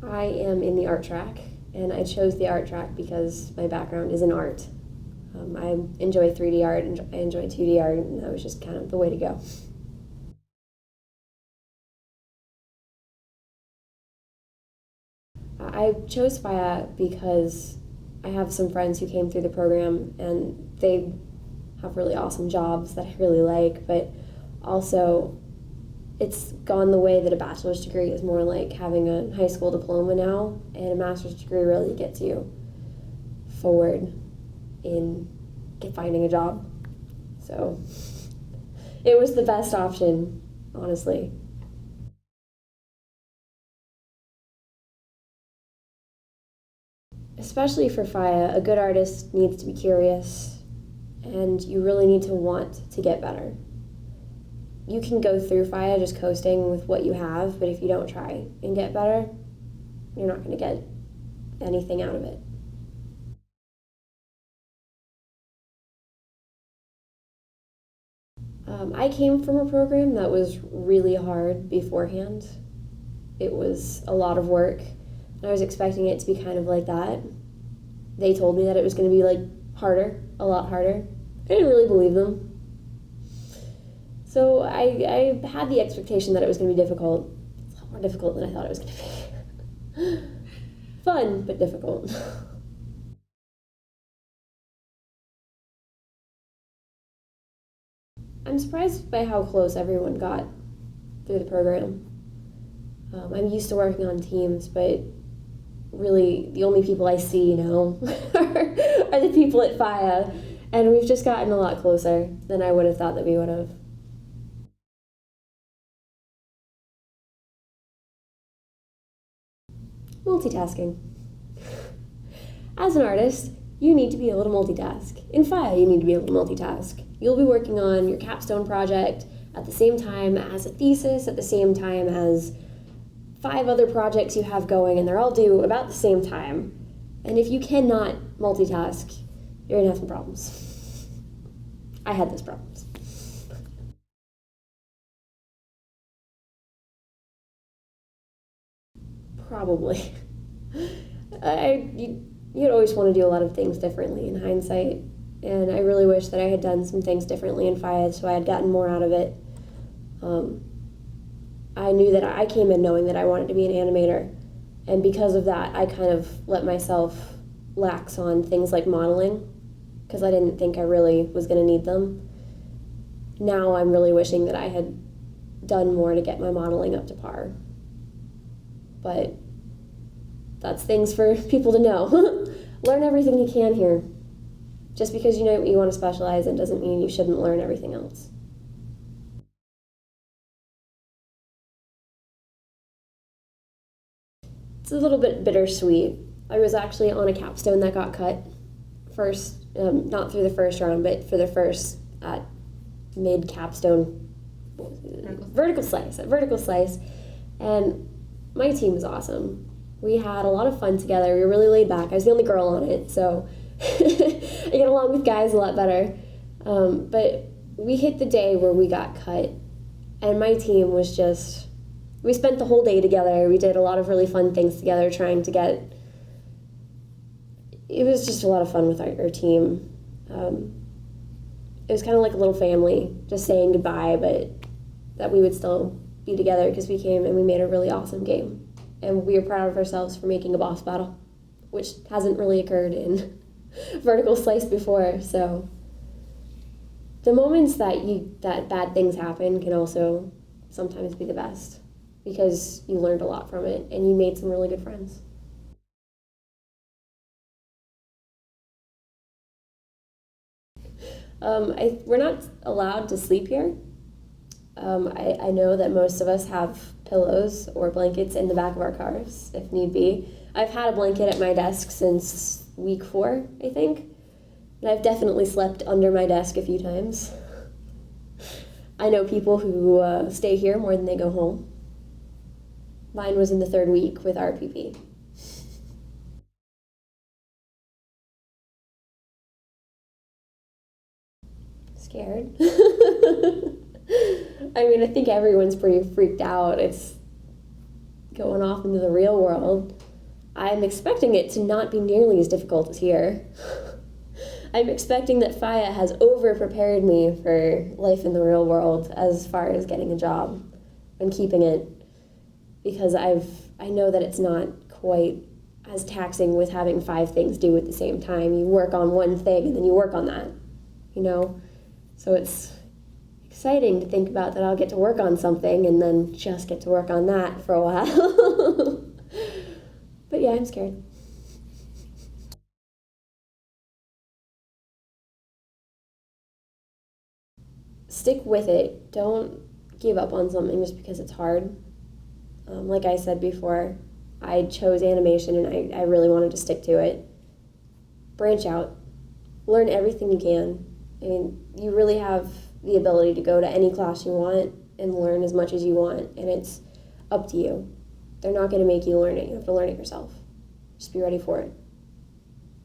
I am in the art track, and I chose the art track because my background is in art. I enjoy 3D art, and I enjoy 2D art, and that was just kind of the way to go. I chose FIEA because I have some friends who came through the program, and they have really awesome jobs that I really like, but also it's gone the way that a bachelor's degree is more like having a high school diploma now, and a master's degree really gets you forward in finding a job. So it was the best option, honestly. Especially for FIEA, a good artist needs to be curious, and you really need to want to get better. You can go through FIEA just coasting with what you have, but if you don't try and get better, you're not going to get anything out of it. I came from a program that was really hard beforehand. It was a lot of work, and I was expecting it to be kind of like that. They told me that it was going to be like harder, a lot harder. I didn't really believe them. So I had the expectation that it was going to be difficult. It's a lot more difficult than I thought it was going to be. Fun, but difficult. I'm surprised by how close everyone got through the program. I'm used to working on teams, but really the only people I see now are the people at FIEA, and we've just gotten a lot closer than I would have thought that we would have. Multitasking. As an artist, you need to be able to multitask. In FIEA, you need to be able to multitask. You'll be working on your capstone project at the same time as a thesis, at the same time as 5 other projects you have going, and they're all due about the same time. And if you cannot multitask, you're gonna have some problems. I had those problems. Probably. You'd always want to do a lot of things differently in hindsight, and I really wish that I had done some things differently in FIEA so I had gotten more out of it. I knew that I came in knowing that I wanted to be an animator, and because of that, I kind of let myself lax on things like modeling because I didn't think I really was going to need them. Now I'm really wishing that I had done more to get my modeling up to par. But that's things for people to know. Learn everything you can here. Just because you know what you want to specialize in doesn't mean you shouldn't learn everything else. It's a little bit bittersweet. I was actually on a capstone that got cut first, not through the first round, but for the first mid-capstone vertical slice. And my team was awesome. We had a lot of fun together. We were really laid back. I was the only girl on it, so I get along with guys a lot better. But we hit the day where we got cut, and my team was just, we spent the whole day together. We did a lot of really fun things together trying to get, it was just a lot of fun with our team. It was kind of like a little family, just saying goodbye, but that we would still be together because we came and we made a really awesome game. And we are proud of ourselves for making a boss battle, which hasn't really occurred in vertical slice before. So the moments that bad things happen can also sometimes be the best because you learned a lot from it and you made some really good friends. We're not allowed to sleep here. I know that most of us have pillows or blankets in the back of our cars, if need be. I've had a blanket at my desk since week 4, I think. And I've definitely slept under my desk a few times. I know people who stay here more than they go home. Mine was in the 3rd week with RPP. Scared. I mean, I think everyone's pretty freaked out. It's going off into the real world, I'm expecting it to not be nearly as difficult as here. I'm expecting that FIEA has over-prepared me for life in the real world as far as getting a job and keeping it, because I know that it's not quite as taxing with having 5 things due at the same time. You work on one thing and then you work on that, you know? So it's exciting to think about that I'll get to work on something and then just get to work on that for a while. But yeah, I'm scared. Stick with it. Don't give up on something just because it's hard. Like I said before, I chose animation and I really wanted to stick to it. Branch out. Learn everything you can. I mean, you really have the ability to go to any class you want and learn as much as you want, and it's up to you. They're not going to make you learn it. You have to learn it yourself. Just be ready for it.